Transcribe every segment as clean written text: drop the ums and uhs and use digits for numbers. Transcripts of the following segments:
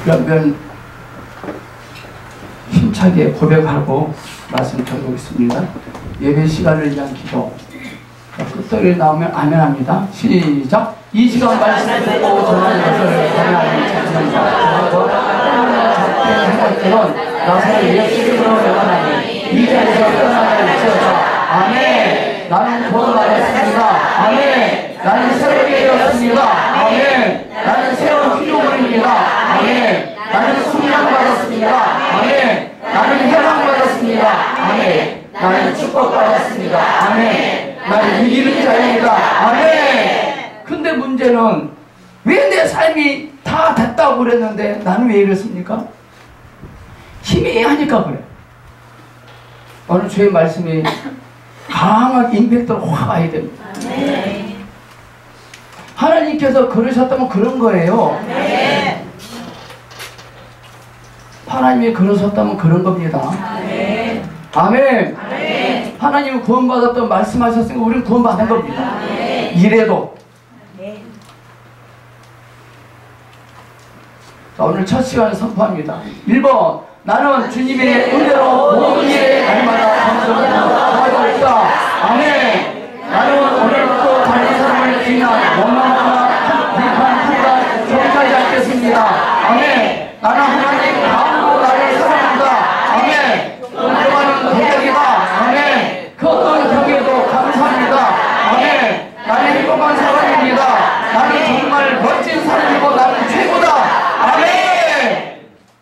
그러면 힘차게 고백하고 말씀 드리겠습니다. 예배 시간을 위한 기도. 끝소리 나오면 아멘 합니다. 시작! 이 시간 말씀 듣고 전하는 것을 전하는 찬양과 작게 생각들은 나사를 예수님으로 명하나니 이 자리에서 떠나는 일치어다. 아멘! 나는 구원받았습니다. 아멘! 나는 새롭게 되었습니다. 아멘! 나는 새로운 피조물입니다. 아멘! 나는 순양받았습니다. 아멘! 나는 해방받았습니다. 아멘! 나는 축복받았습니다. 아멘! 나는 이기는 자입니다. 아멘! 근데 문제는 왜 내 삶이 다 됐다고 그랬는데 나는 왜 이랬습니까? 힘이 하니까 그래. 오늘 주의 말씀이 강하게 임팩트로 확 와야 됩니다. 하나님께서 그러셨다면 그런 거예요. 하나님이 그러셨다면 그런 겁니다. 아멘. 하나님이 구원받았다고 말씀하셨으니까 우리는 구원받은 겁니다. 이래도. 자, 오늘 첫 시간을 선포합니다. 1번, 나는 주님의 은혜로 모든 일에 날마다 감사하고 도와주고 있다. 아멘. 나는 오늘부터 다른 사람을 비난, 원망하거나 비판하거나 정하지 않겠습니다. 아멘. 나는 하나님 마음으로 나를 사랑한다. 아멘. 존경하는 고백이다. 아멘. 그 어떤 경계도 감사합니다. 아멘. 나는 행복한 사람입니다. 나는 정말 멋진 사람이고 나는 최고다. 아멘.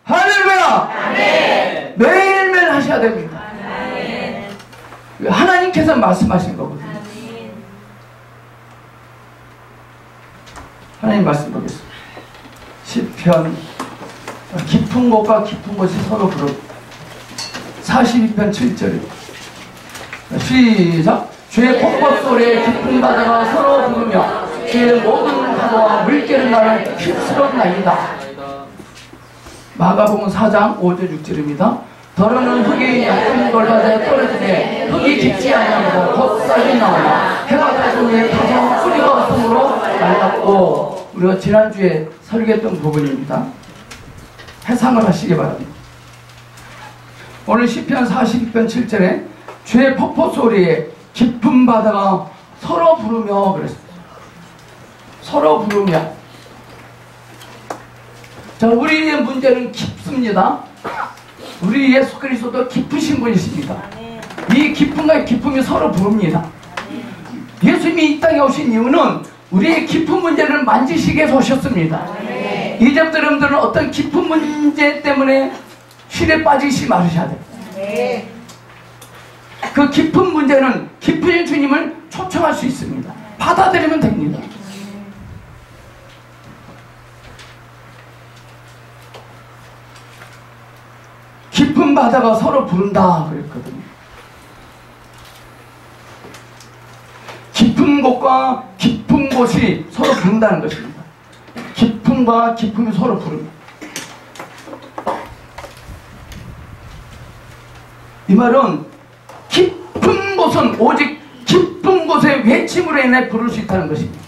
할렐루야. 아멘. 매일매일 하셔야 됩니다. 아멘. 하나님께서 말씀하신 거거든요. 아멘. 하나님 말씀 보겠습니다. 시편 깊은 곳과 깊은 곳이 서로 부르고 42편 7절입니다. 시작! 주의 폭포 소리에 깊은 바다가 서로 부르며 주의 모든 파도와 물결은 나를 휩쓸었나이다. 마가복음 4장 5절 6절입니다. 더러는 흙이 얕은 돌바다에 떨어지되 흙이 깊지 아니하고 곧 쌀이 나오나 해가 닿은 후에 타서 뿌리가 없으므로 말랐고, 우리가 지난주에 설교했던 부분입니다. 해상을 하시기 바랍니다. 오늘 시편 42편 7절에 주의 폭포 소리에 깊은 바다가 서로 부르며 그랬습니다. 서로 부르며. 자, 우리의 문제는 깊습니다. 우리 예수 그리스도도 깊으신 분이십니다. 이 깊음과 기쁨이 서로 부릅니다. 예수님이 이 땅에 오신 이유는 우리의 깊은 문제를 만지시기 위해서 오셨습니다. 이제부터 여러분들은 어떤 깊은 문제 때문에 실에 빠지시 말으셔야 돼요. 그 깊은 문제는 깊은 주님을 초청할 수 있습니다. 받아들이면 됩니다. 깊은 바다가 서로 부른다 그랬거든요. 깊은 곳과 깊은 곳이 서로 부른다는 것입니다. 깊음과 깊음이 서로 부릅니다. 이 말은 깊은 곳은 오직 깊은 곳의 외침으로 인해 부를 수 있다는 것입니다.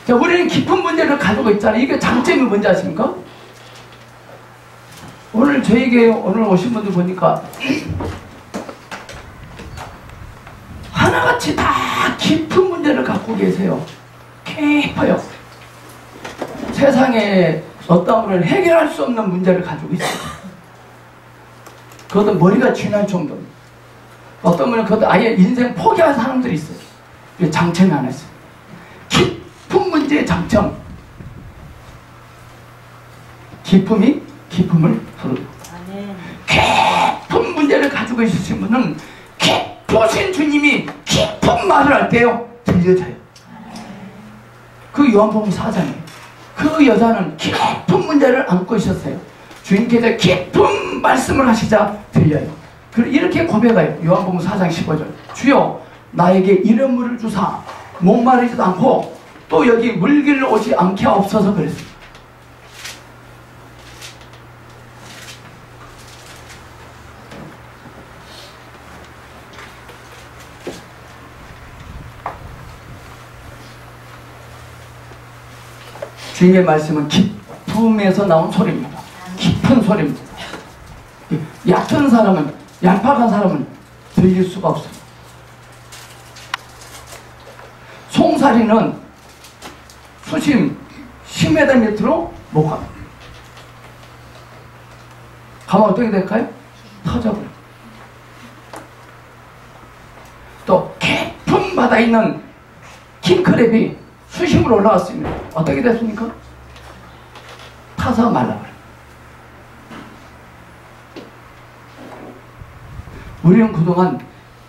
자, 우리는 깊은 문제를 가지고 있잖아요. 이게 장점이 뭔지 아십니까? 오늘 저에게 오늘 오신 분들 보니까 하나같이 다 깊은 문제를 갖고 계세요. 깊어요. 세상에 어떤 분은 해결할 수 없는 문제를 가지고 있어요. 그것도 머리가 쥐날 정도입니다. 어떤 분은 그것도 아예 인생 포기한 사람들이 있어요. 장점이 하나 있어요. 깊은 문제의 장점. 기쁨이 기쁨을 부릅니다. 깊은 문제를 가지고 있으신 분은 깊으신 주님이 깊은 말을 할 때요 들려져요. 그 요한복음 4장에 그 여자는 깊은 문제를 안고 있었어요. 주님께서 깊은 말씀을 하시자 들려요. 이렇게 고백해요. 요한복음 4장 15절. 주여 나에게 이런 물을 주사 목마르지도 않고 또 여기 물길로 오지 않게 하옵소서 그랬어요. 주님의 말씀은 깊은 깊음에서 나온 소리입니다. 깊은 소리입니다. 얕은 사람은, 얄팍한 사람은 들릴 수가 없습니다. 송사리는 수심 10m 밑으로 못 갑니다. 가면 어떻게 될까요? 터져버려요. 또 깊은 바다에 있는 킹크랩이 수심으로 올라왔습니다. 어떻게 됐습니까? 타서 말라버려요. 우리는 그동안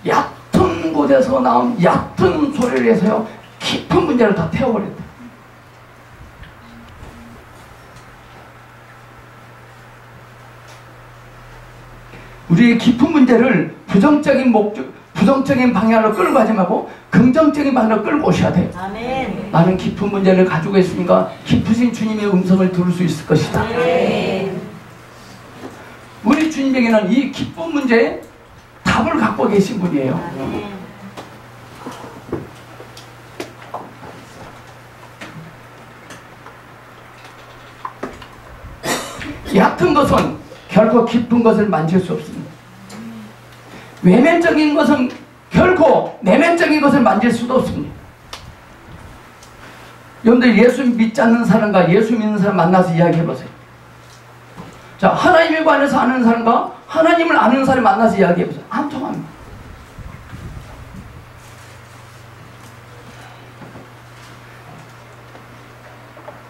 얕은 곳에서 나온 얕은 소리를 해서요, 깊은 문제를 다 태워버렸다. 우리의 깊은 문제를 부정적인 방향으로 끌고 가지 말고 긍정적인 방향으로 끌고 오셔야 돼요. 아멘. 나는 깊은 문제를 가지고 있으니까 깊으신 주님의 음성을 들을 수 있을 것이다. 아멘. 우리 주님에게는 이 깊은 문제에 답을 갖고 계신 분이에요. 아멘. 얕은 것은 결코 깊은 것을 만질 수 없습니다. 외면적인 것은 결코 내면적인 것을 만질 수도 없습니다. 여러분들 예수 믿지 않는 사람과 예수 믿는 사람 만나서 이야기해보세요. 자, 하나님에 관해서 아는 사람과 하나님을 아는 사람 만나서 이야기해보세요. 안 통합니다.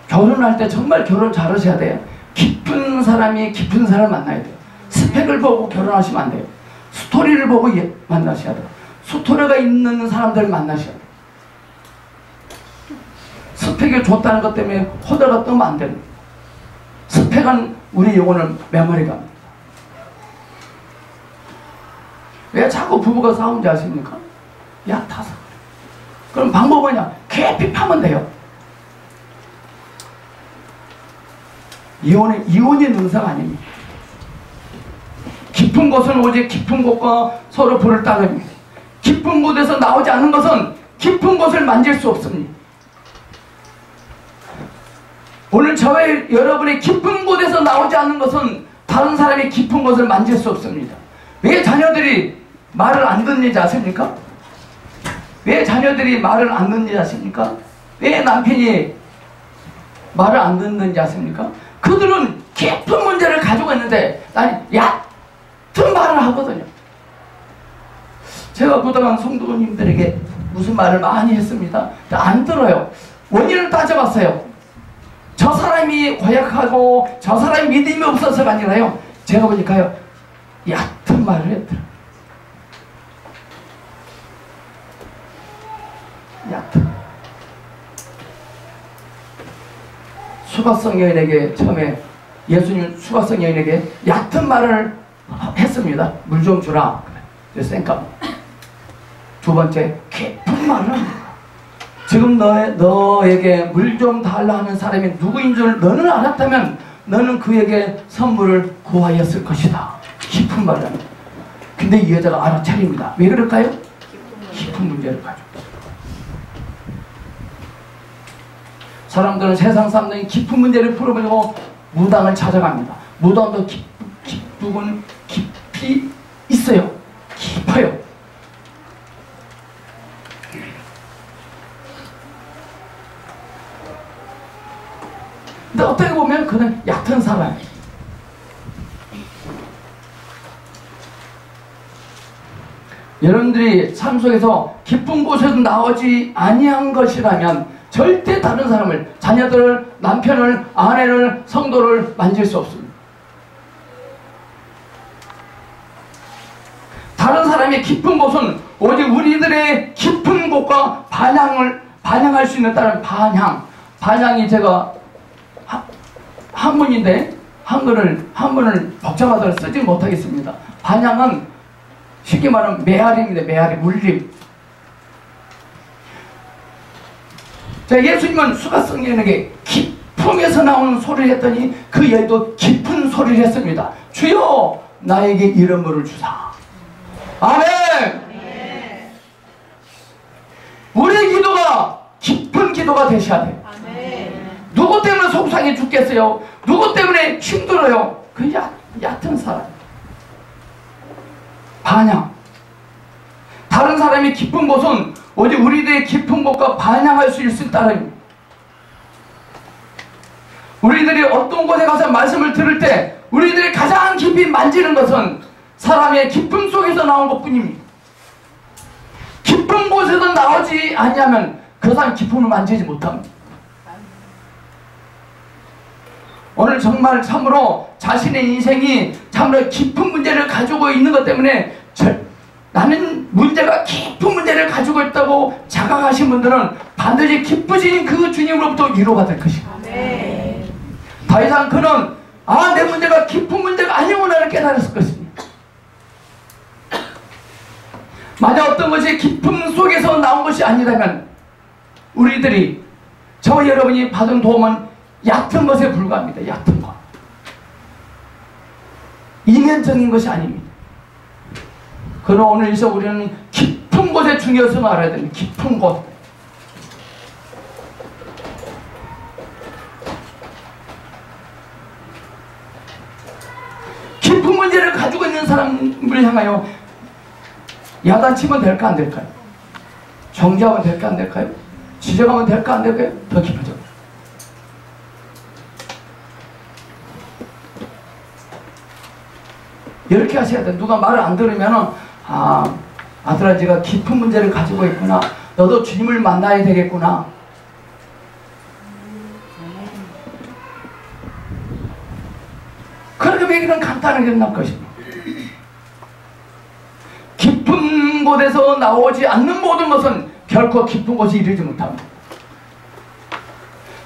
결혼할 때 정말 결혼 잘하셔야 돼요. 깊은 사람이 깊은 사람 만나야 돼요. 스펙을 보고 결혼하시면 안 돼요. 스토리를 보고 만나셔야 돼요. 스토리가 있는 사람들 만나셔야 돼요. 스펙이 좋다는 것 때문에 호들갑 떠면 안 됩니다. 스펙은 우리 영혼을 메모리 갑니다. 왜 자꾸 부부가 싸운지 아십니까? 얕아서. 그럼 방법은 뭐냐? 깊이 파면 돼요. 이혼이 능사가 아닙니다. 깊은 곳은 오직 깊은 곳과 서로 불을 따릅니다. 깊은 곳에서 나오지 않은 것은 깊은 곳을 만질 수 없습니다. 오늘 저의 여러분의 깊은 곳에서 나오지 않는 것은 다른 사람이 깊은 곳을 만질 수 없습니다. 왜 자녀들이 말을 안 듣는지 아십니까? 왜 자녀들이 말을 안 듣는지 아십니까? 왜 남편이 말을 안 듣는지 아십니까? 그들은 깊은 문제를 가지고 있는데 나는 얕은 말을 하거든요. 제가 그동안 성도님들에게 무슨 말을 많이 했습니다. 안 들어요. 원인을 따져봤어요. 저 사람이 고약하고 저 사람이 믿음이 없어서가 아니라요, 제가 보니까요, 얕은 말을 했더라고요. 얕은. 수가성 여인에게 처음에 예수님 수가성 여인에게 얕은 말을 했습니다. 물 좀 주라. 그래서 쌩까. 두 번째, 깊은 말은 지금 너에게 물 좀 달라 하는 사람이 누구인 줄 너는 알았다면 너는 그에게 선물을 구하였을 것이다. 깊은 말은. 근데 이 여자가 알아차립니다. 왜 그럴까요? 깊은 문제를 가지고. 사람들은 세상 사람들이 깊은 문제를 풀어보려고 무당을 찾아갑니다. 무당도 깊은 깊이 있어요. 깊어요. 근데 어떻게 보면 그는 얕은 사람이에요. 여러분들이 삶 속에서 깊은 곳에서 나오지 아니한 것이라면 절대 다른 사람을, 자녀들을, 남편을, 아내를, 성도를 만질 수 없습니다. 다른 사람의 깊은 곳은 오직 우리들의 깊은 곳과 반향할 수 있는 다른 반향이 제가 한문인데 한문을 복잡하다고 쓰지 못하겠습니다. 반향은 쉽게 말하면 메아리입니다. 메아리, 물림. 자, 예수님은 수가성 여인에게 깊음에서 나오는 소리를 했더니 그 여인도 깊은 소리를 했습니다. 주여 나에게 이런 물을 주사. 아멘. 우리의 기도가 깊은 기도가 되셔야 돼요. 누구 때문에 속상해 죽겠어요? 죽겠어요? 누구 때문에 힘들어요? 그 얕은 사람. 반향. 다른 사람이 기쁜 곳은 오직 우리들의 기쁜 곳과 반향할 수 있을 따름입니다. 우리들이 어떤 곳에 가서 말씀을 들을 때 우리들이 가장 깊이 만지는 것은 사람의 기쁨 속에서 나온 것뿐입니다. 기쁜 곳에서 나오지 않냐면 그 사람 기쁨을 만지지 못합니다. 오늘 정말 참으로 자신의 인생이 참으로 깊은 문제를 가지고 있는 것 때문에 나는 문제가 깊은 문제를 가지고 있다고 자각하신 분들은 반드시 기쁘신 그 주님으로부터 위로가 될 것입니다. 더 이상 그는 내 문제가 깊은 문제가 아니구나를 깨달았을 것입니다. 만약 어떤 것이 기쁨 속에서 나온 것이 아니라면 우리들이 저와 여러분이 받은 도움은 얕은 것에 불과합니다. 얕은 것. 이면적인 것이 아닙니다. 그러나 오늘에서 우리는 깊은 곳의 중요성을 알아야 됩니다. 깊은 곳. 깊은 문제를 가지고 있는 사람을 향하여 야단치면 될까 안 될까요? 정죄하면 될까 안 될까요? 지적하면 될까 안 될까요? 더 깊어져. 이렇게 하셔야 돼. 누가 말을 안 들으면은 아들아 네가 깊은 문제를 가지고 있구나. 너도 주님을 만나야 되겠구나. 그렇게 얘기는 간단하게 끝날 것입니다. 깊은 곳에서 나오지 않는 모든 것은 결코 깊은 곳에 이르지 못합니다.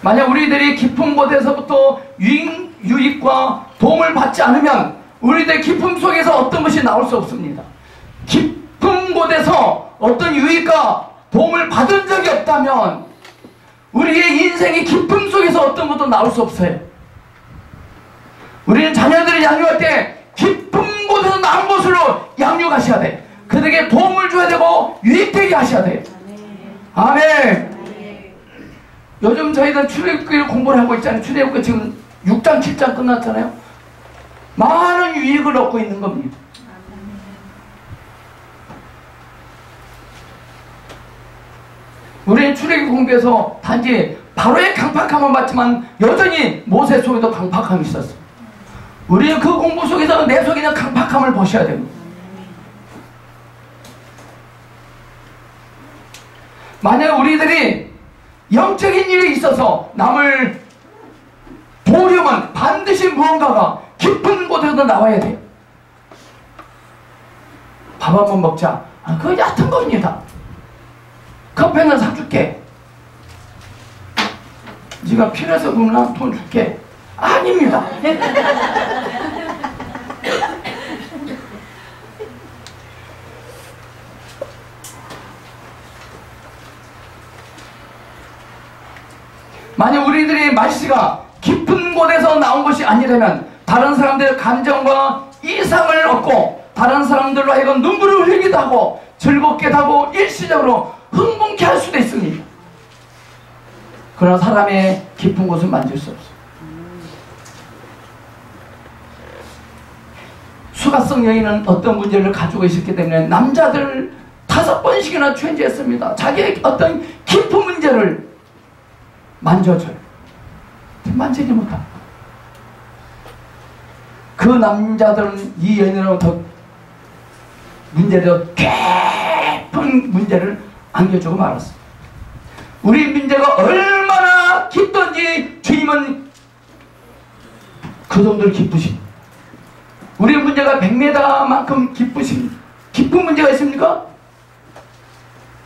만약 우리들이 깊은 곳에서부터 유익과 도움을 받지 않으면 우리들 기쁨 속에서 어떤 것이 나올 수 없습니다. 깊은 곳에서 어떤 유익과 도움을 받은 적이 없다면 우리의 인생이 기쁨 속에서 어떤 것도 나올 수 없어요. 우리는 자녀들을 양육할 때 깊은 곳에서 나온 곳으로 양육하셔야 돼. 그들에게 도움을 줘야 되고 유익되게 하셔야 돼요. 아멘. 요즘 저희들 출애굽기를 공부를 하고 있잖아요. 출애굽기 지금 6장 7장 끝났잖아요. 많은 유익을 얻고 있는 겁니다. 우리는 출애굽기 공부에서 단지 바로의 강팍함을 받지만 여전히 모세 속에도 강팍함이 있었어요. 우리는 그 공부 속에서 내 속에 있는 강팍함을 보셔야 됩니다. 만약 우리들이 영적인 일이 있어서 남을 보려면 반드시 무언가가 깊은 곳에서 나와야 돼요. 밥 한 번 먹자. 그거 얕은 겁니다. 커피 하나 사줄게. 네가 필요해서 그러나 돈 줄게. 아닙니다. 만약 우리들의 말씨가 깊은 곳에서 나온 것이 아니라면 다른 사람들의 감정과 이상을 얻고 다른 사람들로 하여금 눈물을 흘리기도 하고 즐겁게 하고 일시적으로 흥분케 할 수도 있습니다. 그러나 사람의 깊은 곳을 만질 수 없어요. 수가성 여인은 어떤 문제를 가지고 있었기 때문에 남자들 5번씩이나 취했습니다. 자기의 어떤 깊은 문제를 만져줘요. 만지지 못합니다. 그 남자들은 이 여인으로 더 문제를 깊은 문제를 안겨주고 말았어요. 우리 문제가 얼마나 깊던지 주님은 그 정도로 기쁘십니다. 우리 문제가 100m만큼 기쁘십니다. 기쁜 문제가 있습니까?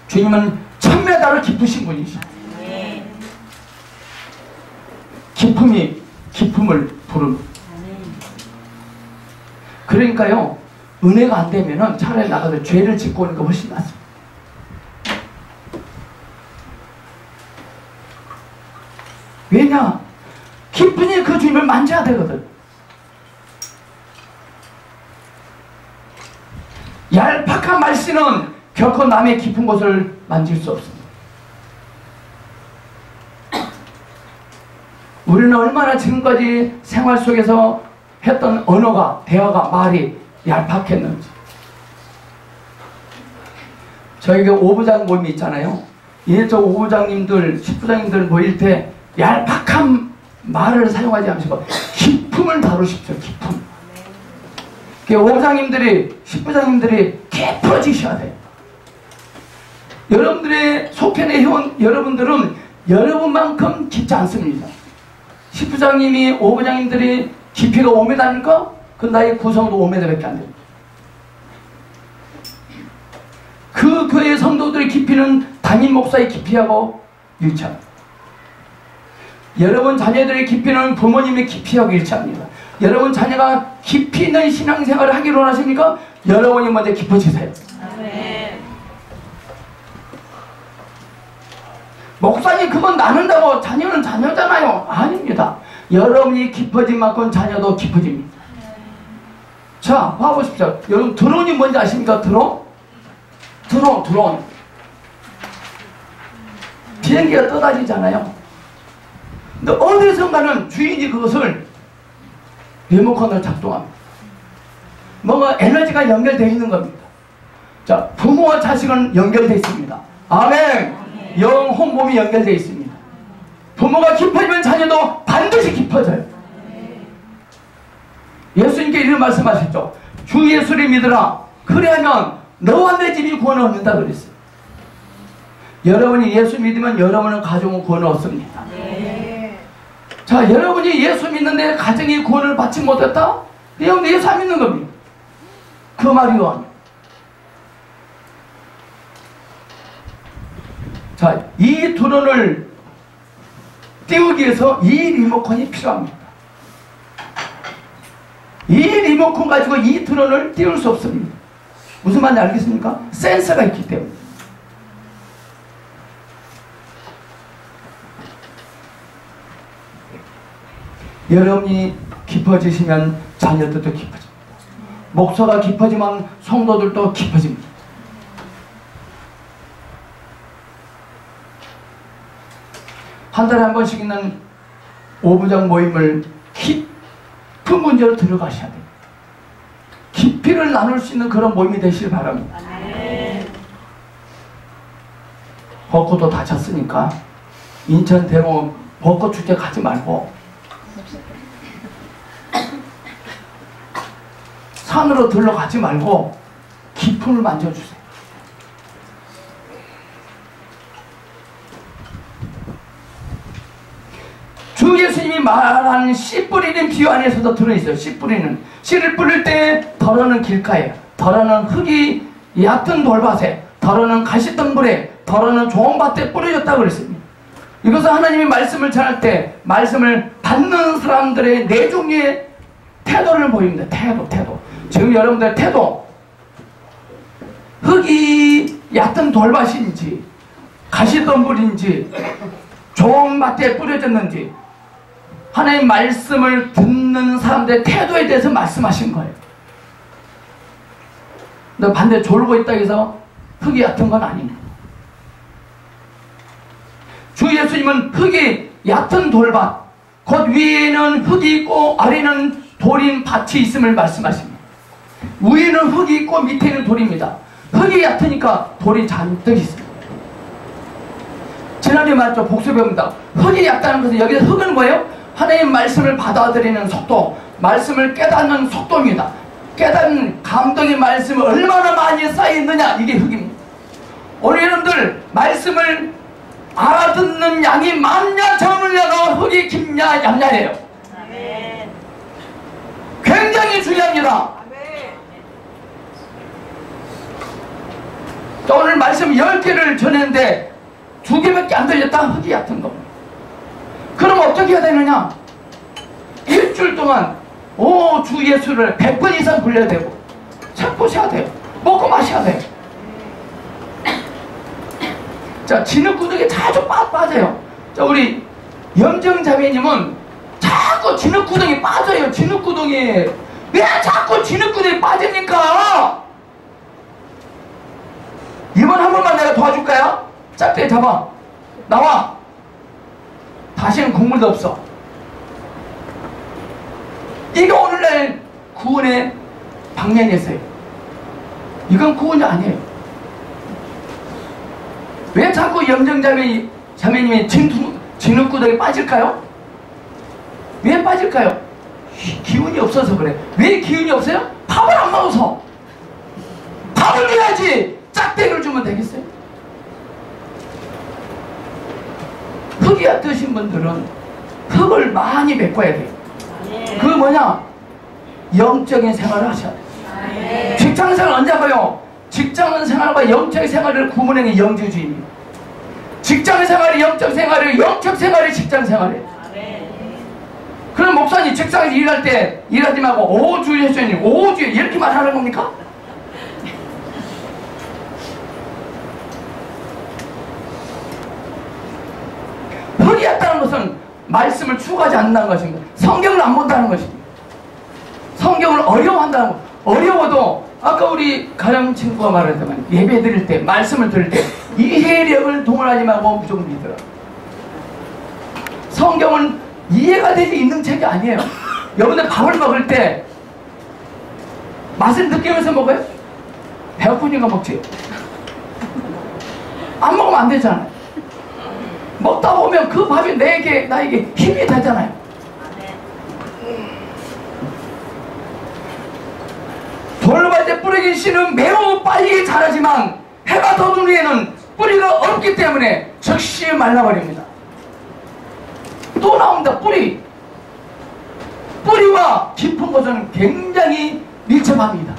주님은 1000m를 기쁘신 분이십니다. 기쁨이 기쁨을 부릅니다. 그러니까요, 은혜가 안 되면은 차라리 나가서 죄를 짓고 오는 게 훨씬 낫습니다. 왜냐? 기쁨이 그 주님을 만져야 되거든. 얄팍한 말씨는 결코 남의 깊은 곳을 만질 수 없습니다. 우리는 얼마나 지금까지 생활 속에서 했던 언어가, 대화가, 말이 얄팍했는지. 저희가 오부장 모임이 있잖아요. 저 오부장님들, 십부장님들 모일 때 얄팍한 말을 사용하지 않으시고 기품을 다루십시오. 기품. 오부장님들이, 십부장님들이 깊어지셔야 돼요. 여러분들의 속편의 회원 여러분들은 여러분만큼 깊지 않습니다. 십부장님이, 오부장님들이 깊이가 5m입니까? 그 나의 구성도 5m밖에 안 됩니다. 그 교회 성도들의 깊이는 담임 목사의 깊이하고 일치합니다. 여러분 자녀들의 깊이는 부모님의 깊이하고 일치합니다. 여러분 자녀가 깊이 있는 신앙생활을 하기를 원하십니까? 여러분이 먼저 깊어지세요. 아멘. 목사님 그건 나눈다고 자녀는 자녀잖아요. 아닙니다. 여러분이 깊어진 만큼 자녀도 깊어집니다. 자, 봐보십시오. 여러분 드론이 뭔지 아십니까? 드론. 비행기가 떠다니잖아요. 근데 어디선가는 주인이 그것을 리모컨을 작동합니다. 뭔가 에너지가 연결되어 있는 겁니다. 자, 부모와 자식은 연결되어 있습니다. 아멘. 영혼 몸이 연결되어 있습니다. 부모가 깊어지면 자녀도 반드시 깊어져요. 예수님께 이런 말씀하셨죠. 주 예수를 믿으라. 그래야면 너와 내 집이 구원을 얻는다 그랬어요. 여러분이 예수 믿으면 여러분은 가정은 구원을 얻습니다. 자, 여러분이 예수 믿는데 가정이 구원을 받지 못했다? 여러분 예수 안 믿는 겁니다. 그 말이요. 자, 이 드론을 띄우기 위해서 이 리모컨이 필요합니다. 이 리모컨 가지고 이 드론을 띄울 수 없습니다. 무슨 말인지 알겠습니까? 센서가 있기 때문에. 여러분이 깊어지시면 자녀들도 깊어집니다. 목사가 깊어지면 성도들도 깊어집니다. 한 달에 한 번씩 있는 오부장 모임을 깊은 문제로 들어가셔야 돼요. 깊이를 나눌 수 있는 그런 모임이 되시길 바랍니다. 벚꽃도 다쳤으니까 인천 대로 벚꽃 축제 가지 말고 산으로 들러가지 말고 기품을 만져주세요. 주 예수님이 말하는 씨 뿌리는 비유 안에서도 들어있어요. 씨 뿌리는. 씨를 뿌릴 때 덜어는 길가에, 덜어는 흙이 얕은 돌밭에, 덜어는 가시덤불에, 덜어는 좋은 밭에 뿌려졌다고 그랬습니다. 이것은 하나님의 말씀을 전할 때 말씀을 받는 사람들의 네 종류의 태도를 보입니다. 태도. 지금 여러분들의 태도, 흙이 얕은 돌밭인지 가시덤불인지 좋은 밭에 뿌려졌는지 하나님 말씀을 듣는 사람들의 태도에 대해서 말씀하신 거예요. 근데 반대 졸고 있다고 해서 흙이 얕은 건 아닙니다. 주 예수님은 흙이 얕은 돌밭, 곧 위에는 흙이 있고 아래는 돌인 밭이 있음을 말씀하십니다. 위에는 흙이 있고 밑에는 돌입니다. 흙이 얕으니까 돌이 잔뜩 있습니다. 지난주에 말했죠. 복수 배웁니다. 흙이 얕다는 것은 여기서 흙은 뭐예요? 하나님 말씀을 받아들이는 속도, 말씀을 깨닫는 속도입니다. 깨닫는 감동의 말씀이 얼마나 많이 쌓여있느냐, 이게 흙입니다. 오늘 여러분들 말씀을 알아듣는 양이 많냐 적느냐가 흙이 깊냐 얇냐예요. 굉장히 중요합니다. 오늘 말씀 10개를 전했는데 2개밖에 안 들렸다? 흙이 얕은 겁니다. 그럼 어떻게 해야 되느냐? 일주일 동안 주 예수를 100번 이상 불려야 되고 책 보셔야 돼요. 먹고 마셔야 돼요. 자, 진흙구덩이에 자주 빠져요. 자, 우리 염정자매님은 자꾸 진흙구덩이에 빠져요. 진흙구덩이에. 왜 자꾸 진흙구덩이에 빠집니까? 이번 한 번만 내가 도와줄까요? 짝대 잡아. 나와. 다시는 국물도 없어. 오늘날 구원의 방향이 있어요. 이건 구원이 아니에요. 왜 자꾸 자매님이 진흙구덩이에 빠질까요? 왜 빠질까요? 기운이 없어서 그래. 왜 기운이 없어요? 밥을 안 먹어서. 밥을 줘야지 짝대기를 주면 되겠어요? 흙이야 뜨신 분들은 흙을 많이 메꿔야 돼요. 그 뭐냐? 영적인 생활을 하셔야 돼요. 직장생활 언제 봐요? 직장생활과 영적 생활을 구분하는 게 영주주의입니다. 직장생활이 영적 생활이에요. 영적 생활이 직장생활이에요. 그럼 목사님 직장에서 일할 때 일하지 말고 오주의 해주님 오주의 이렇게 말하는 겁니까? 흙이었다는 것은 말씀을 추구하지 않는다는 것입니다. 성경을 안 본다는 것입니다. 성경을 어려워한다는 것. 어려워도 아까 우리 가령 친구가 말했지만 예배 드릴 때 말씀을 들을 때 이해력을 동원하지 말고 무조건 믿으라. 성경은 이해가 되지 있는 책이 아니에요. 여러분들 밥을 먹을 때 맛을 느끼면서 먹어요? 배고프니까 먹지. 안 먹으면 안 되잖아요. 먹다 보면 그 밥이 나에게 힘이 되잖아요. 돌밭에 뿌리긴 씨는 매우 빨리 자라지만 해가 돋은 후에는 뿌리가 없기 때문에 즉시 말라버립니다. 또 나옵니다. 뿌리와 깊은 것은 굉장히 밀접합니다.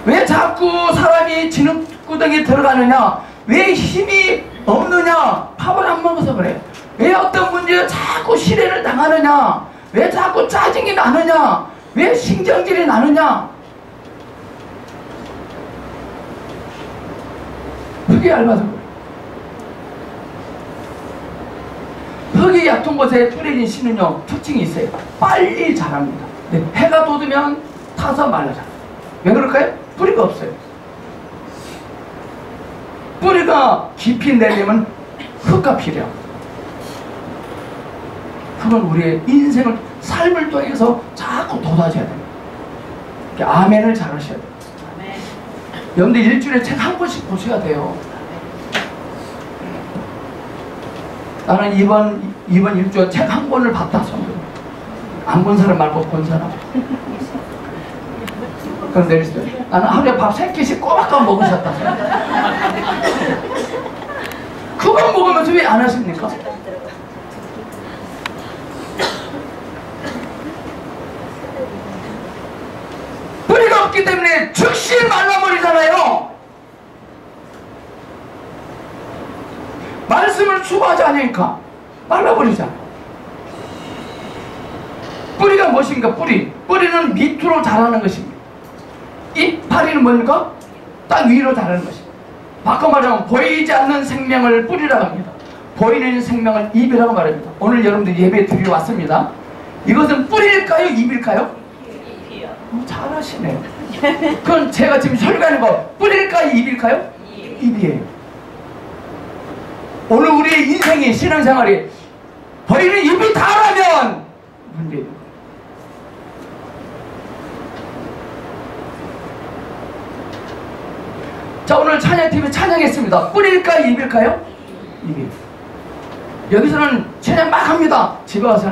왜 자꾸 사람이 진흙구덩이에 들어가느냐? 왜 힘이 없느냐? 밥을 안 먹어서 그래. 왜 어떤 문제에 자꾸 실현을 당하느냐? 왜 자꾸 짜증이 나느냐? 왜 신경질이 나느냐? 흙이 얇아서 그래. 흙이 얕은 곳에 뿌려진 씨는요 특징이 있어요. 빨리 자랍니다. 네, 해가 돋으면 타서 말라져요. 왜 그럴까요? 뿌리가 없어요. 뿌리가 깊이 내리면 흙가 필요합니다. 흙은 우리의 인생을 삶을 통해서 자꾸 돋아줘야 됩니다. 아멘을 잘 하셔야 돼요. 여러분들 일주일에 책 한 권씩 보셔야 돼요. 나는 이번 일주일에 책 한 권을 봤다. 안 본 사람 말고 본 사람. 그럼 내리세요. 나는 하루에 밥 3끼씩 꼬박꼬박 먹으셨다. 그거 먹으면서 왜 안 하십니까? 뿌리가 없기 때문에 즉시 말라버리잖아요. 말씀을 추구하지 않으니까 말라버리잖아요. 뿌리가 무엇인가? 뿌리는 밑으로 자라는 것입니다. 이파리는 뭡니까? 땅 위로 자라는 것입니다. 바꿔 말하면 보이지 않는 생명을 뿌리라고 합니다. 보이는 생명을 잎이라고 말합니다. 오늘 여러분들 예배 드리러 왔습니다. 이것은 뿌리일까요? 잎일까요? 잎이요. 잘하시네요. 그럼 제가 지금 설교하는 거 뿌리일까요? 잎일까요? 잎이에요. 오늘 우리의 인생이 신앙생활이 보이는 잎이 다라면 문제입니다. 자, 오늘 찬양팀이 찬양했습니다. 뿌리일까요? 잎일까요? 잎이에요. 여기서는 찬양 막 합니다. 집에 와서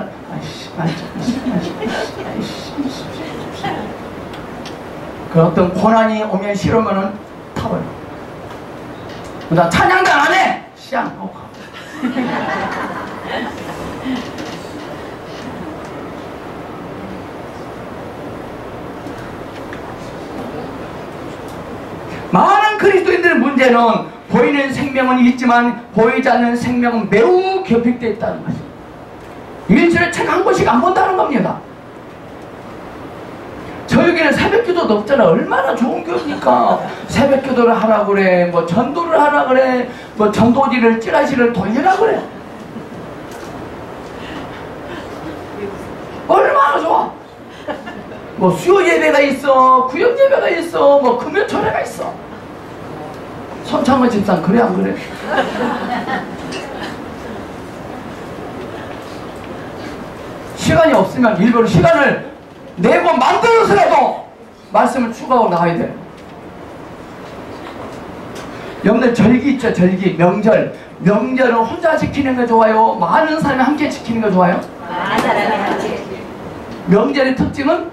그 어떤 고난이 오면 싫으면은 타버려. 나 찬양도 안 해! 시안 하고 가. 많은 그리스도인들의 문제는 보이는 생명은 있지만 보이지 않는 생명은 매우 결핍되어 있다는 것입니다. 일주일에 책 한 권씩 안 본다는 겁니다. 저에게는 새벽기도도 없잖아. 얼마나 좋은 교회입니까? 새벽기도를 하라 그래, 뭐 전도를 하라 그래, 뭐 전도지를 찌라시를 돌리라 그래. 얼마나 좋아. 뭐 수요 예배가 있어, 구역 예배가 있어, 뭐 금요 철회가 있어. 손창호 집사는 그래 안 그래? 시간이 없으면 일부러 시간을 내고 만들어서라도 말씀을 추구하고 나와야 돼요. 여러분들 절기 있죠? 절기, 명절. 명절은 혼자 지키는 게 좋아요? 많은 사람이 함께 지키는 게 좋아요? 많은 사람이 함께. 명절의 특징은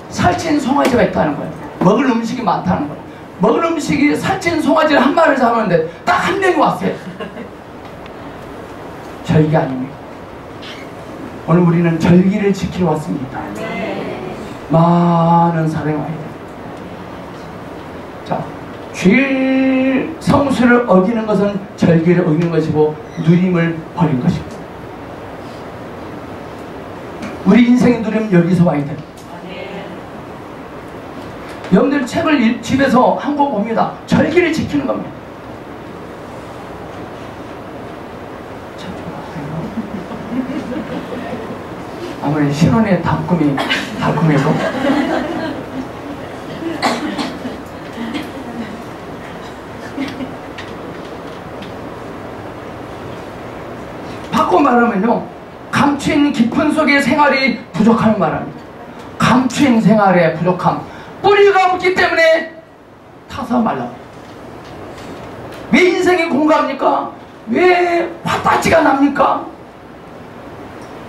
살찐 송아지가 있다는 거예요. 먹을 음식이 많다는 거예요. 먹을 음식이 살찐 송아지를 한 마리를 잡았는데 딱 한 명이 왔어요. 절기 아닙니까? 오늘 우리는 절기를 지키러 왔습니다. 많은 사람이 와야 돼요. 자, 주일 성수를 어기는 것은 절기를 어기는 것이고 누림을 버린 것입니다. 우리 인생의 누림 여기서 와야 돼요. 여러분들 책을 집에서 한 권 봅니다. 절기를 지키는 겁니다. 아무리 신혼의 달콤해도 바꿔 말하면요, 감추인 깊은 속의 생활이 부족함을 말합니다. 감추인 생활의 부족함, 뿌리가 없기 때문에 타서 말라. 왜 인생이 공감합니까? 왜 화딱지가 납니까?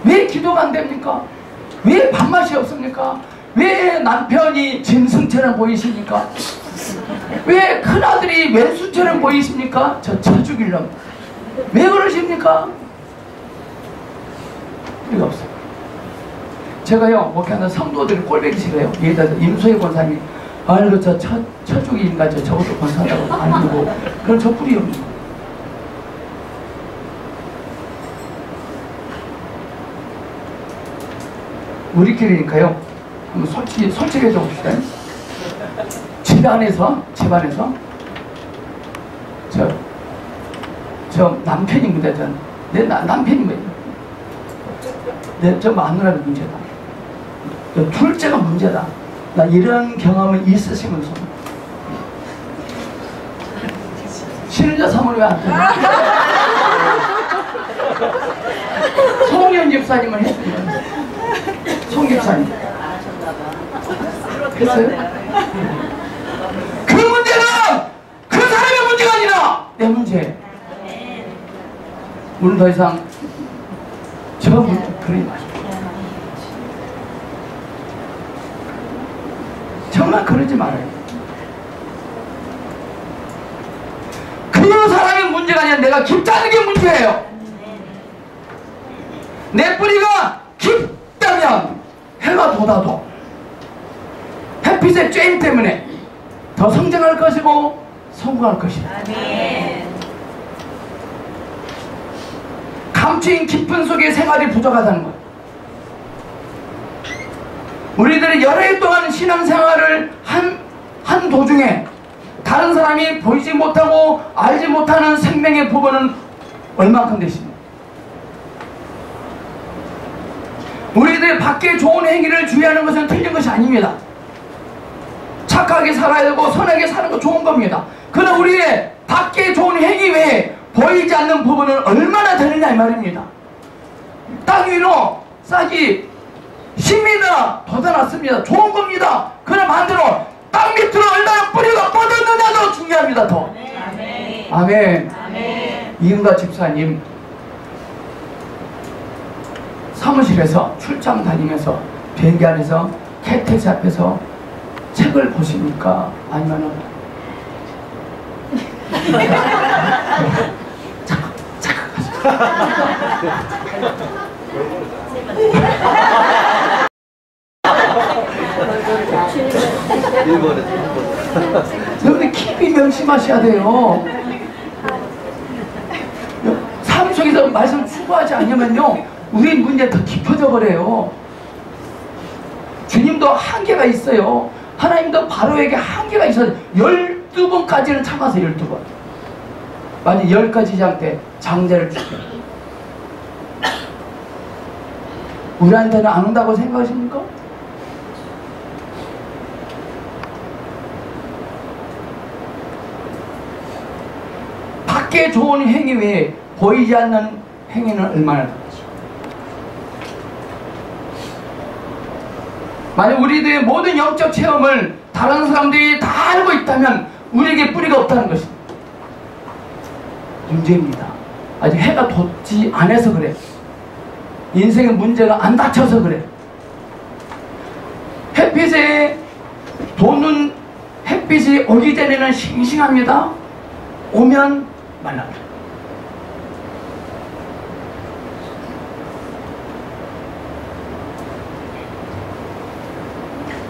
왜 기도가 안 됩니까? 왜 밥맛이 없습니까? 왜 남편이 짐승처럼 보이십니까? 왜 큰아들이 왼수처럼 보이십니까? 저 죽일 놈. 왜 그러십니까? 이거 없어요. 제가요, 목회하는 성도들이 꼴보기 싫어요. 예를 들어서 임소희 권사님이 아이고 저 처죽이인가 저것도 권사라고 아니고 그런 저 뿌리 없는 거. 우리끼리니까요. 한번 솔직해져 봅시다. 집 안에서 저 남편입니다. 내 남편입니다. 저 마누라가 문제다. 둘째가 문제다. 나 이런 경험은 있으시면서 신자 사모님 왜 안 되나? 송현 집사님은 했습니다. 송 집사님 했어요? 그 문제는 그 사람의 문제가 아니라 내 문제. 오늘 더 이상 저 문제 그러지 마십시오. 정말 그러지 말아요. 그 사람의 문제가 아니라 내가 깊다는 게 문제예요. 내 뿌리가 깊다면 해가 돋아도 햇빛의 쬐임 때문에 더 성장할 것이고 성공할 것이다. 감추인 깊은 속의 생활이 부족하다는 것. 우리들이 여러 해 동안 신앙생활을 한 도중에 다른 사람이 보이지 못하고 알지 못하는 생명의 부분은 얼마큼 되십니까? 우리들이 밖에 좋은 행위를 주의하는 것은 틀린 것이 아닙니다. 착하게 살아야 되고 선하게 사는 거 좋은 겁니다. 그러나 우리의 밖에 좋은 행위 외에 보이지 않는 부분은 얼마나 되느냐 이 말입니다. 땅 위로 싹이 10m 돋아났습니다. 좋은 겁니다. 그러나 반대로 땅 밑으로 얼마나 뿌리가 뻗었느냐도 중요합니다. 더. 아멘. 이은가 집사님 사무실에서 출장 다니면서 비행기 안에서 KTX 앞에서 책을 보십니까? 아니면은 여러분들 깊이 명심하셔야 돼요. 삶 속에서 말씀 추구하지 않으면요 우리 문제 더 깊어져 버려요. 주님도 한계가 있어요. 하나님도 바로에게 한계가 있어요. 12번까지는 참아서 12번. 만약 10가지 장 때 장자를 주세요. 우리한테는 안 온다고 생각하십니까? 밖에 좋은 행위 외에 보이지 않는 행위는 얼마나 다르지? 만약 우리들의 모든 영적 체험을 다른 사람들이 다 알고 있다면 우리에게 뿌리가 없다는 것입니다. 문제입니다. 아직 해가 돋지 않아서 그래. 인생의 문제가 안 닥쳐서 그래. 햇빛에 도는 햇빛이 오기 전에는 싱싱합니다. 오면 말라버려.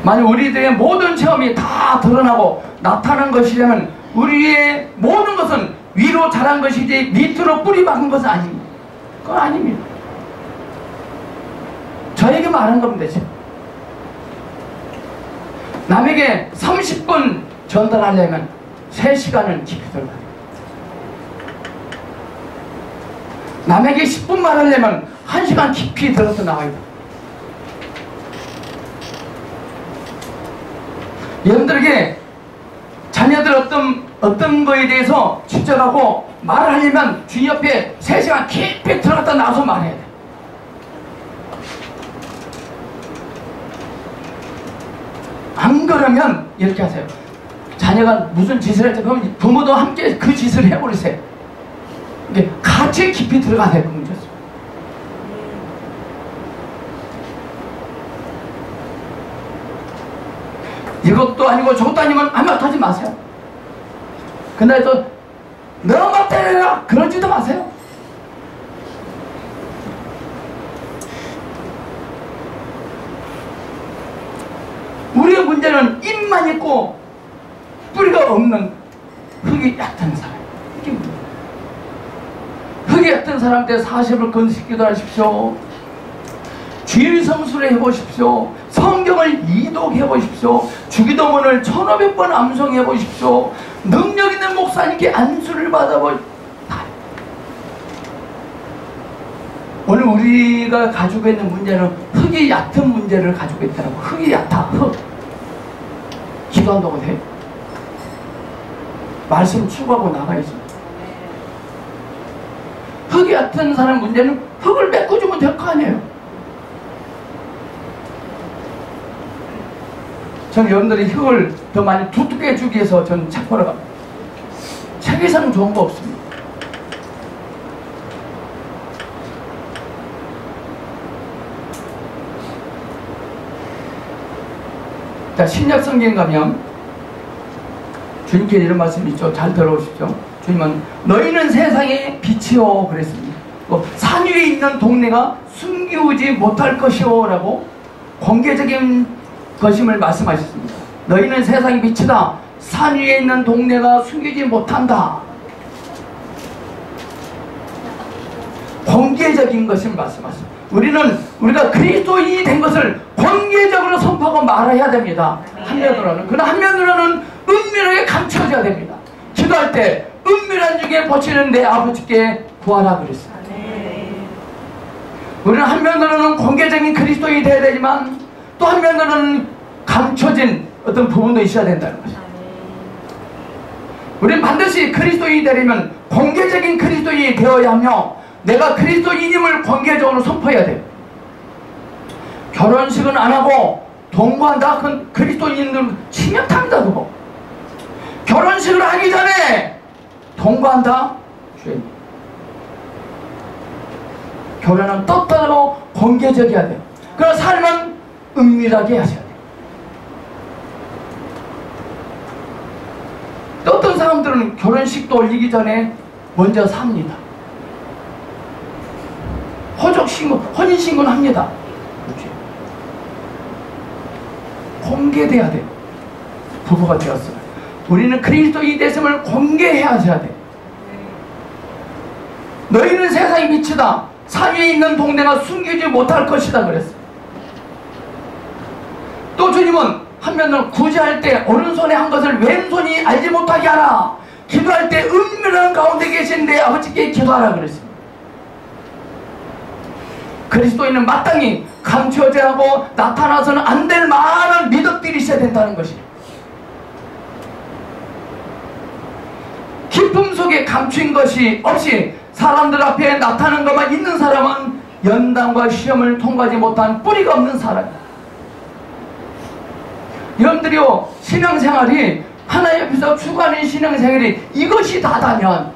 만약 우리들의 모든 체험이 다 드러나고 나타난 것이라면 우리의 모든 것은 위로 자란 것이지 밑으로 뿌리 박은 것은 아닙니다. 그건 아닙니다. 저에게 말한 겁니다. 지금. 남에게 30분 전달하려면 3시간은 깊이 들어가요. 남에게 10분 말하려면 1시간 깊이 들어서 나와야 돼요. 여러분들에게 자녀들 어떤 거에 대해서 지적하고 말을 하려면 주인 옆에 3시간 깊이 들어갔다 나와서 말해야 돼. 안 그러면 이렇게 하세요. 자녀가 무슨 짓을 할지 그러면 부모도 함께 그 짓을 해버리세요. 이게 같이 깊이 들어가세요. 그 문제죠. 이것도 아니고 저것도 아니면 아무 말 하지 마세요. 근데 또 너만 때려라 그러지도 마세요. 우리의 문제는 입만 있고 뿌리가 없는 흙이 얕은 사람. 이게 문제예요. 흙이 얕은 사람한테 40을 건식기도 하십시오. 주일 성수를 해보십시오. 성경을 이독해보십시오. 주기도문을 1500번 암송해보십시오. 능력 있는 목사님께 안수를 받아보십시오. 오늘 우리가 가지고 있는 문제는 흙이 얕은 문제를 가지고 있다고. 흙이 얕아. 흙. 기도한다고 돼. 말씀 추구하고 나가야지. 흙이 얕은 사람 문제는 흙을 메꿔주면 될 거 아니에요. 저는 여러분들이 흙을 더 많이 두텁게 해주기 위해서 저는 책 보러 갑니다. 책에서는 좋은 거 없습니다. 자, 신약 성경 가면 주님께 이런 말씀이 있죠. 잘 들어오십시오. 주님은 너희는 세상의 빛이요 그랬습니다. 산 위에 있는 동네가 숨기우지 못할 것이요 라고 공개적인 것임을 말씀하셨습니다. 너희는 세상의 빛이다. 산 위에 있는 동네가 숨기지 못한다. 공개적인 것임을 말씀하셨습니다. 우리가 그리스도인이 된 것을 공개적으로 선포하고 말해야 됩니다. 한면으로는. 그러나 한면으로는 은밀하게 감춰져야 됩니다. 기도할 때 은밀한 중에 보시는 내 아버지께 구하라 그랬어요. 우리는 한면으로는 공개적인 그리스도인이 되어야 되지만 또 한면으로는 감춰진 어떤 부분도 있어야 된다는 것입니다. 우리는 반드시 그리스도인이 되려면 공개적인 그리스도인이 되어야 하며 내가 그리스도인임을 공개적으로 선포해야 돼요. 결혼식은 안 하고 동거한다? 그건 그리스도인들 치명탑니다. 그거. 결혼식을 하기 전에 동거한다? 죄입니다. 결혼은 떳떳하고 공개적이어야 돼요. 그러나 삶은 은밀하게 하셔야 돼요. 어떤 사람들은 결혼식도 올리기 전에 먼저 삽니다. 혼인신고는 합니다. 그렇지. 공개돼야 돼요. 부부가 되었어요. 우리는 그리스도인이 됐음을 공개해야 하셔야 돼요. 너희는 세상의 빛이다. 산 위에 있는 동네가 숨기지 못할 것이다 그랬어요. 또 주님은 한면으로 구제할 때 오른손에 한 것을 왼손이 알지 못하게 하라. 기도할 때 은밀한 가운데 계신 내 아버지께 기도하라 그랬습니다. 그리스도인은 마땅히 감춰져야 하고 나타나서는 안 될 많은 미덕들이 있어야 된다는 것이에요. 기쁨 속에 감춘 것이 없이 사람들 앞에 나타나는 것만 있는 사람은 연단과 시험을 통과하지 못한 뿌리가 없는 사람이다. 여러분들이요, 신앙생활이 하나님 앞에서 추구하는 신앙생활이 이것이 다다면,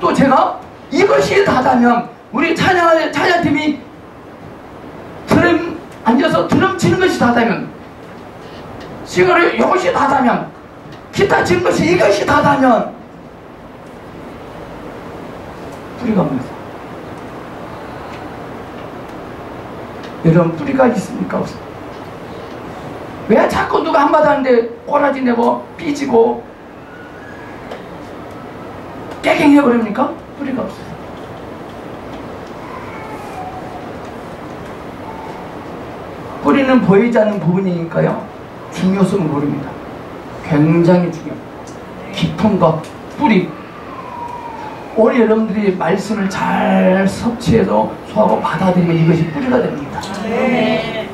또 제가 이것이 다다면, 우리 찬양팀이 드럼 앉아서 드럼 치는 것이 다다면, 싱어를 이것이 다다면, 기타 치는 것이 이것이 다다면, 뿌리가 없는 거예요. 여러분, 뿌리가 있습니까? 없습니까? 왜 자꾸 누가 한마디 하는데 꼬라지 내고 삐지고 깨갱해버립니까? 뿌리가 없어요. 뿌리는 보이지 않는 부분이니까요, 중요성을 모릅니다. 굉장히 중요합니다. 깊은 것, 뿌리. 오늘 여러분들이 말씀을 잘 섭취해서 소화하고 받아들이면 이것이 뿌리가 됩니다. 네.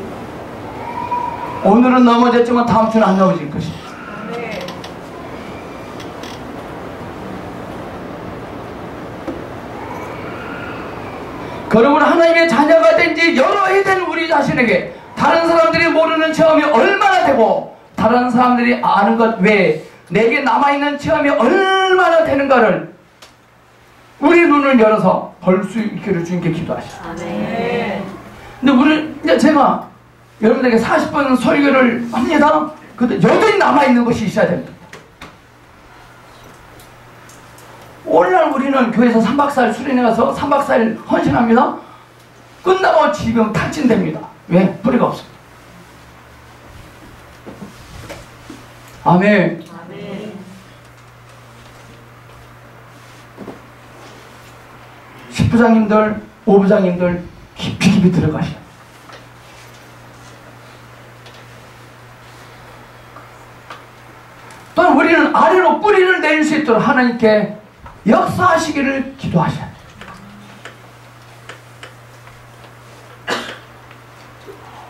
오늘은 넘어졌지만 다음 주는 안 넘어질 것입니다. 네. 그러므로 하나님의 자녀가 된 지 여러 해 된 우리 자신에게 다른 사람들이 모르는 체험이 얼마나 되고, 다른 사람들이 아는 것 외에 내게 남아있는 체험이 얼마나 되는가를 우리 눈을 열어서 볼 수 있기를 주님께 기도하시오. 네. 근데 이제 제가 여러분들에게 40분 설교를 합니다. 근데 여전히 남아있는 것이 있어야 됩니다. 오늘날 우리는 교회에서 3박 4일 수련회 가서 3박 4일 헌신합니다. 끝나고 지금 탈진됩니다. 왜? 뿌리가 없습니다. 아멘. 아멘. 10부장님들, 5부장님들 깊이 들어가시오. 또한 우리는 아래로 뿌리를 내릴 수 있도록 하나님께 역사하시기를 기도하셔야 돼요.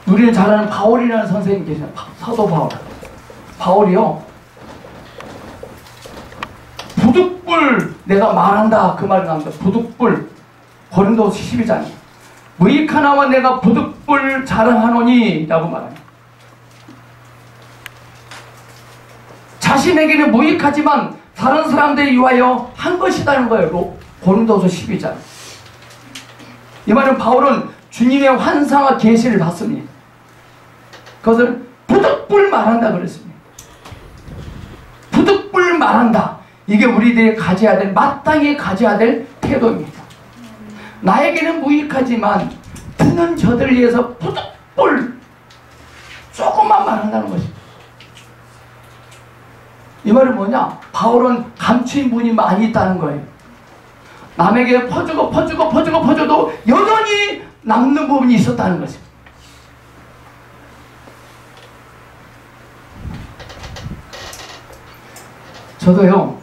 우리는 잘 아는 바울이라는 선생님 계시잖아요. 사도 바울. 바울이요, 부득불 내가 말한다 그 말이 나옵니다. 부득불. 고린도서 12장. 무익하나와 내가 부득불 자랑하노니 라고 말합니다. 자신에게는 무익하지만 다른 사람들이 위하여 한 것이라는 거예요. 고린도서 12장. 이 말은 바울은 주님의 환상과 계시를 받습니다. 그것을 부득불 말한다 그랬습니다. 부득불 말한다. 이게 우리들이 가져야 될, 마땅히 가져야 될 태도입니다. 나에게는 무익하지만 듣는 저들을 위해서 부득불 조금만 말한다는 것입니다. 이 말은 뭐냐? 바울은 감추인 분이 많이 있다는 거예요. 남에게 퍼주고 여전히 남는 부분이 있었다는 것입니다. 저도요,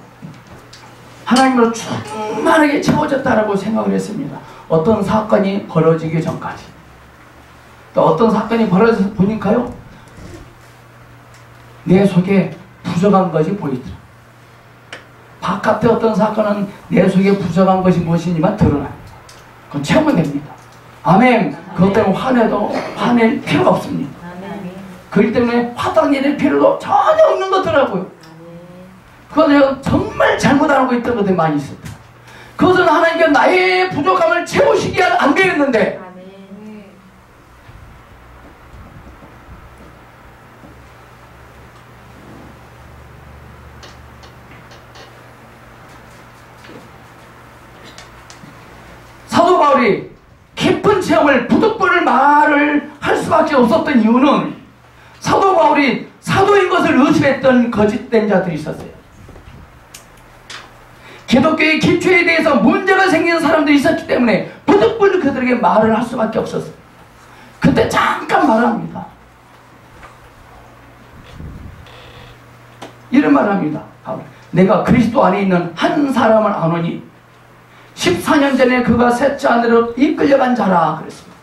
하나님으로 충만하게 채워졌다라고 생각을 했습니다. 어떤 사건이 벌어지기 전까지. 또 어떤 사건이 벌어져서 보니까요, 내 속에 부족한 것이 보이더라. 바깥에 어떤 사건은 내 속에 부족한 것이 무엇이지만 드러납니다. 그건 채우면 됩니다. 아멘. 그것 때문에 화낼 필요가 없습니다. 그렇기 때문에 화답낼 필요도 전혀 없는 거더라고요. 그건 내가 정말 잘못 알고 있던 것들이 많이 있었다. 그것은 하나님께 나의 부족함을 채우시기 안 되겠는데, 사도 바울이 깊은 체험을, 부득불 말을 할 수밖에 없었던 이유는 사도 바울이 사도인 것을 의심했던 거짓된 자들이 있었어요. 기독교의 기초에 대해서 문제가 생기는 사람들이 있었기 때문에 부득불 그들에게 말을 할 수밖에 없었어요. 그때 잠깐 말합니다. 이런 말을 합니다. 내가 그리스도 안에 있는 한 사람을 아노니 14년 전에 그가 셋째 안으로 이끌려간 자라 그랬습니다.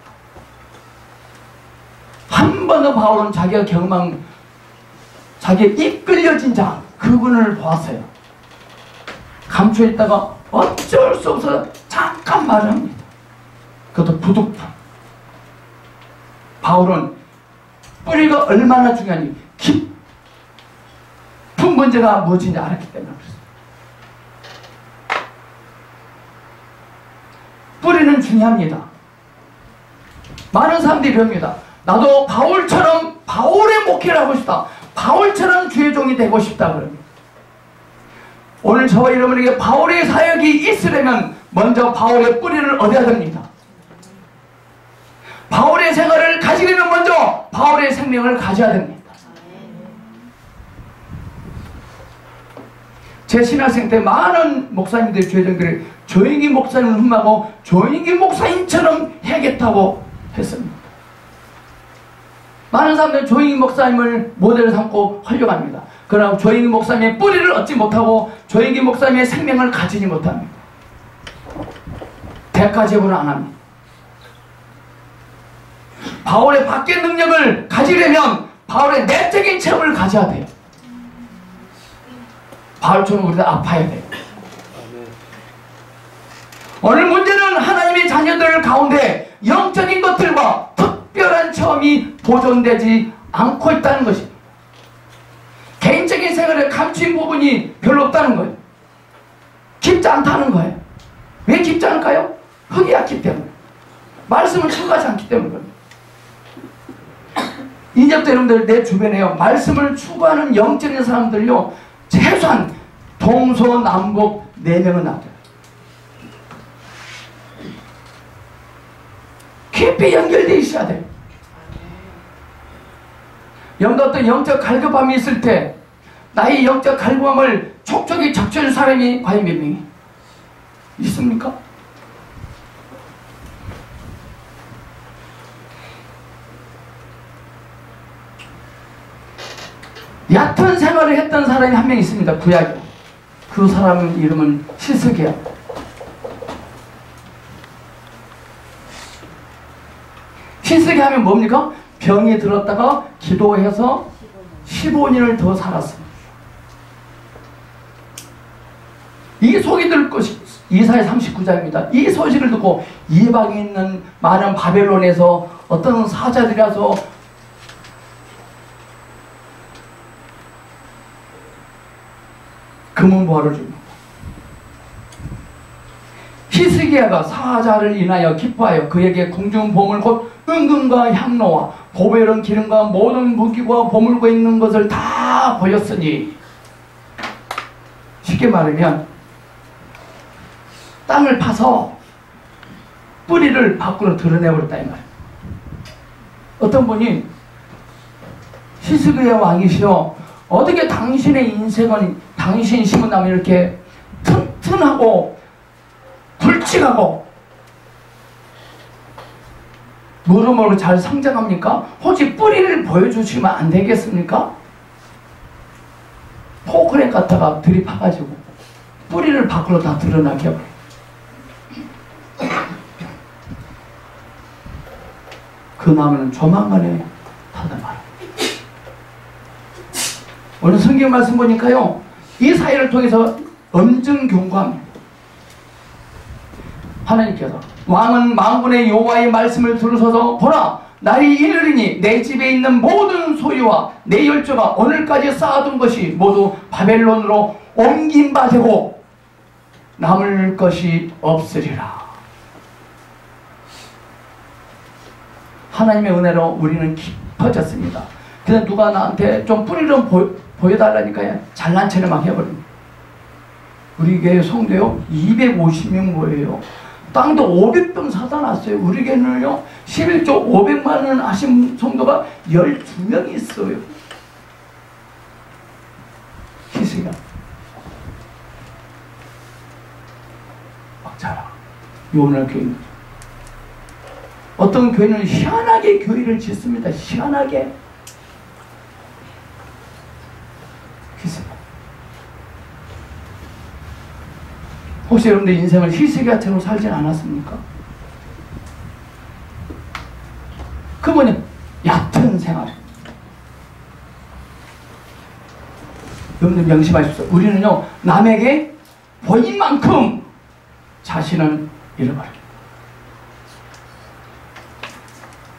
한 번 더 바울은 자기가 경험한, 자기가 이끌려진 자, 그분을 보았어요. 감추했다가 어쩔 수 없어서 잠깐 말합니다. 그것도 부득불. 바울은 뿌리가 얼마나 중요하니 문제가 무엇인지 알았기 때문에 그렇습니다. 뿌리는 중요합니다. 많은 사람들이 이럽니다. 나도 바울처럼 바울의 목회를 하고 싶다. 바울처럼 주의 종이 되고 싶다 그럽니다. 오늘 저와 여러분에게 바울의 사역이 있으려면 먼저 바울의 뿌리를 얻어야 됩니다. 바울의 생활을 가지려면 먼저 바울의 생명을 가져야 됩니다. 제 신학생 때 많은 목사님들이 주의종들이 조영기 목사님을 흠하고 조영기 목사님처럼 해야겠다고 했습니다. 많은 사람들은 조영기 목사님을 모델로 삼고 활용합니다. 그러나 조영기 목사님의 뿌리를 얻지 못하고 조영기 목사님의 생명을 가지지 못합니다. 대가제보는 안 합니다. 바울의 밖의 능력을 가지려면 바울의 내적인 체험을 가져야 돼요. 바울처럼 우리도 아파야 돼요. 오늘 문제는 하나님의 자녀들 가운데 영적인 것들과 특별한 체험이 보존되지 않고 있다는 것입니다. 개인적인 생활에 감추인 부분이 별로 없다는 거예요. 깊지 않다는 거예요. 왜 깊지 않을까요? 흙이 얕기 때문에. 말씀을 추구하지 않기 때문에. 이제부터 여러분들 내 주변에요, 말씀을 추구하는 영적인 사람들요, 최소한 동서남북 4명은 놔둬요. 깊이 연결되어 있어야 돼요. 여러분들 어떤 영적 갈급함이 있을 때 나의 영적 갈급함을 촉촉히 적셔줄 사람이 과연 몇 명이 있습니까? 얕은 생활을 했던 사람이 한 명 있습니다. 구약에. 그 사람 이름은 히스기야. 히스기야 하면 뭡니까? 병이 들었다가 기도해서 15년을 더 살았습니다. 이 소식이 들을 것이 이사야 39장입니다. 이 소식을 듣고 이방에 있는 많은 바벨론에서 어떤 사자들이 와서 금은보화를 줍니다. 히스기야가 사자를 인하여 기뻐하여 그에게 궁중 보물 곧 은금과 향로와 보배른 기름과 모든 무기와 보물과 있는 것을 다 보였으니, 쉽게 말하면 땅을 파서 뿌리를 밖으로 드러내버렸다 이 말이에요. 어떤 분이 히스기야 왕이시여, 어떻게 당신의 인생은 당신 심은 나무 이렇게 튼튼하고 굵직하고 무르무르 잘 성장합니까? 혹시 뿌리를 보여주시면 안 되겠습니까? 포크레인 갖다가 들이파가지고 뿌리를 밖으로 다 드러나게 해버려요. 그 나무는 조만간에 닫아봐요. 오늘 성경 말씀 보니까요, 이 사회를 통해서 엄청 경고합니다. 하나님께서 왕은 만군의 여호와의 말씀을 들으셔서 보라, 날이 이르리니 내 집에 있는 모든 소유와 내 열조가 오늘까지 쌓아둔 것이 모두 바벨론으로 옮긴 바 되고 남을 것이 없으리라. 하나님의 은혜로 우리는 깊어졌습니다. 그래서 누가 나한테 좀 뿌리 좀 보여달라니까요, 잘난 체를 막 해버립니다. 우리 교회 성도요 250명 모여요. 땅도 500평 사다 놨어요. 우리 교회는요 11조 500만 원 하신 성도가 12명 있어요. 희생이야. 막 자라. 요날 교회는 어떤 교회는 희한하게 교회를 짓습니다. 희한하게. 희생. 혹시 여러분들 인생을 희생같은 살진 않았습니까? 그 뭐냐? 얕은 생활. 여러분들 명심하십시오. 우리는요 남에게 보인 만큼 자신을 잃어버립니다.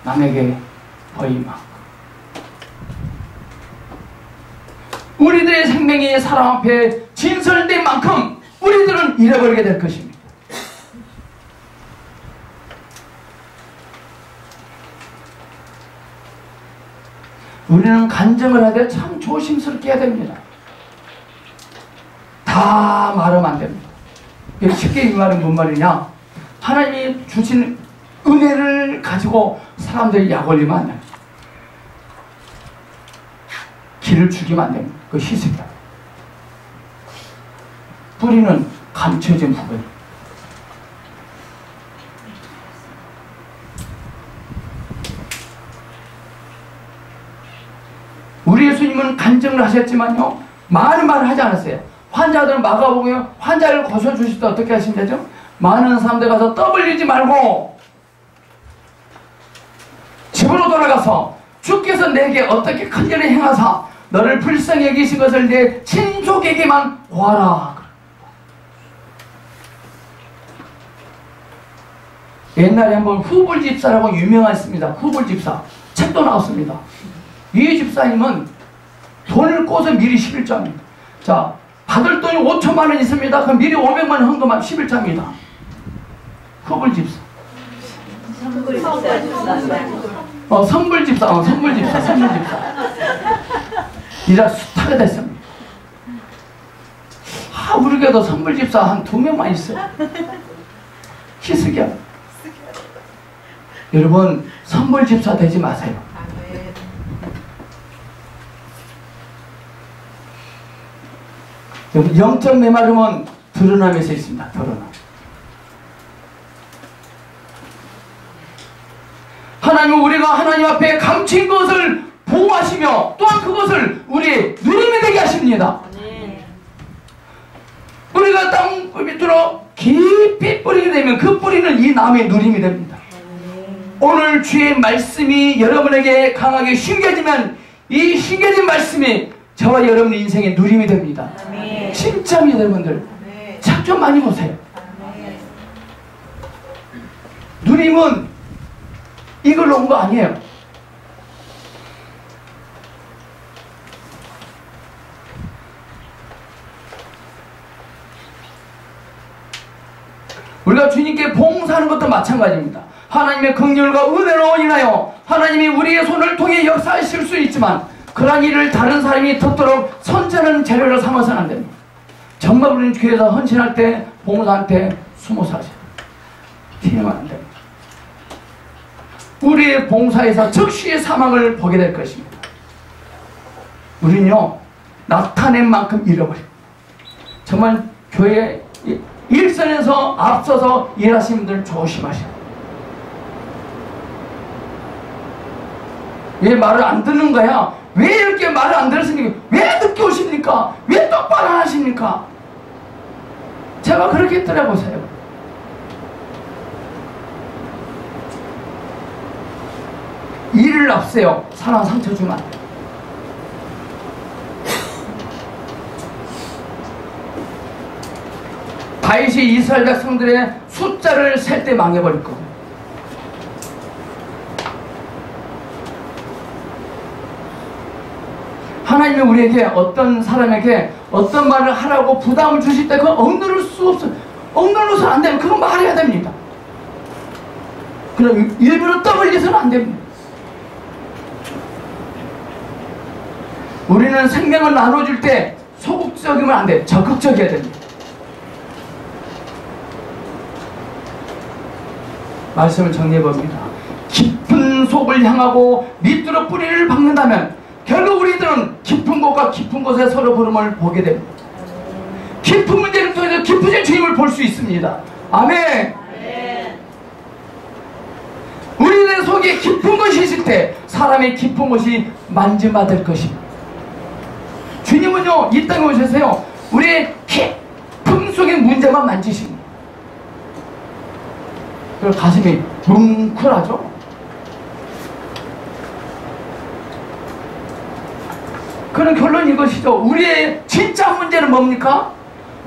남에게 보인 만큼. 우리들의 생명이 사람 앞에 진설된 만큼 우리들은 잃어버리게 될 것입니다. 우리는 간증을 할 때 참 조심스럽게 해야 됩니다. 다 말하면 안 됩니다. 쉽게 이 말은 뭔 말이냐? 하나님이 주신 은혜를 가지고 사람들이 약 올리면 안 됩니다. 길을 죽이면 안 됩니다. 그 희생이다. 뿌리는 감춰진 부분. 우리 예수님은 간증을 하셨지만요, 많은 말을 하지 않았어요. 환자들은 마가복음에 환자를 고쳐주실 때 어떻게 하신다죠? 많은 사람들 가서 떠벌리지 말고 집으로 돌아가서 주께서 내게 어떻게 큰 일을 행하사 너를 불쌍히 여기신 것을 내 친족에게만 고하라. 옛날에 한번 후불집사라고 유명했습니다. 후불집사. 책도 나왔습니다. 이 집사님은 돈을 꿔서 미리 11자입니다. 자, 받을 돈이 5천만 원 있습니다. 그럼 미리 500만 원 헌금하면 11자입니다. 후불집사. 선불집사. 이라 숱하게 됐습니다. 우리 교회도 선불집사 한 2명만 있어요. 희석이야. 여러분, 선불집사 되지 마세요. 영적 메마름은 드러남에서 있습니다. 드러남. 하나님은 우리가 하나님 앞에 감춘 것을 보호하시며 또한 그것을 우리의 누림이 되게 하십니다. 우리가 땅 밑으로 깊이 뿌리게 되면 그 뿌리는 이 나무의 누림이 됩니다. 오늘 주의 말씀이 여러분에게 강하게 심겨지면 이 심겨진 말씀이 저와 여러분의 인생의 누림이 됩니다. 진짜입니다. 여러분들 책 좀 많이 보세요. 누림은 이걸로 온 거 아니에요. 우리가 주님께 봉사하는 것도 마찬가지입니다. 하나님의 긍휼과 은혜로 인하여 하나님이 우리의 손을 통해 역사하실 수 있지만 그러한 일을 다른 사람이 듣도록 선전하는 재료를 삼아서는 안 됩니다. 정말 우리는 교회에서 헌신할 때 봉사할 때 숨어서 하셔야 됩니다. 튀면 안 됩니다. 우리의 봉사에서 즉시의 사망을 보게 될 것입니다. 우리는요, 나타낸 만큼 잃어버립니다. 정말 교회 일선에서 앞서서 일하시는 분들 조심하셔야 돼요. 왜 말을 안 듣는 거야? 왜 이렇게 말을 안 들으십니까? 왜 늦게 오십니까? 왜 똑바로 안 하십니까? 제가 그렇게 들어보세요. 일을 앞세요. 사람 상처 주면 안 돼요. 다윗이 이스라엘 백성들의 숫자를 셀 때 망해버릴 겁니다. 하나님이 우리에게 어떤 사람에게 어떤 말을 하라고 부담을 주실 때 그건 억누를 수 없어요. 억누르서는 안 되면 그건 말해야 됩니다. 그럼 일부러 떠벌려서는 안 됩니다. 우리는 생명을 나눠줄 때 소극적이면 안 돼요. 적극적이어야 됩니다. 말씀을 정리해봅니다. 깊은 속을 향하고 밑으로 뿌리를 박는다면 결국 우리들은 깊은 곳과 깊은 곳에 서로 부름을 보게 됩니다. 깊은 문제를 통해서 깊으신 주님을 볼 수 있습니다. 아멘. 우리들 속에 깊은 것이 있을 때 사람의 깊은 곳이 만져받을 것입니다. 주님은요, 이 땅에 오셔서요, 우리의 깊은 속의 문제만 만지십니다. 그래서 가슴이 뭉클하죠. 그런 결론이 이것이죠. 우리의 진짜 문제는 뭡니까?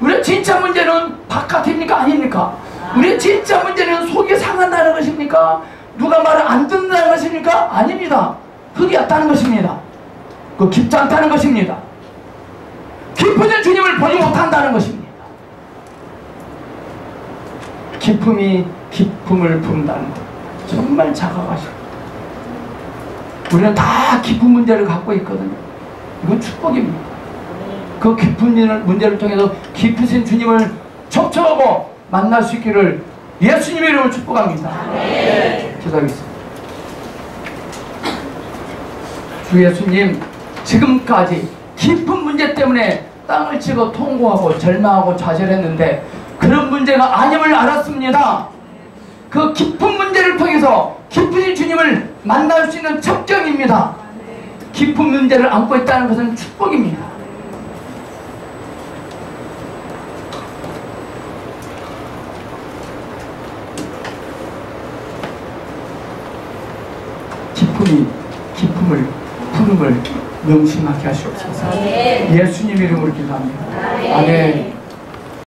우리의 진짜 문제는 바깥입니까? 아닙니까? 우리의 진짜 문제는 속이 상한다는 것입니까? 누가 말을 안 듣는다는 것입니까? 아닙니다. 흙이 얕다는 것입니다. 그 깊지 않다는 것입니다. 기쁘신 주님을 보지 못한다는 것입니다. 기쁨이 기쁨을 부른다는 것, 정말 자각하시고, 우리는 다 기쁜 문제를 갖고 있거든요. 이건 축복입니다. 그 기쁜 문제를 통해서 기쁘신 주님을 접촉하고 만날 수 있기를 예수님의 이름으로 축복합니다. 기도하겠습니다. 주 예수님, 지금까지 깊은 문제 때문에 땅을 치고 통고하고 절망하고 좌절했는데 그런 문제가 아님을 알았습니다. 그 깊은 문제를 통해서 깊으신 주님을 만날 수 있는 첩경입니다. 깊은 문제를 안고 있다는 것은 축복입니다. 기쁨을 부름을 명심하게 하시옵소서. 예수님 이름으로 기도합니다. 아멘.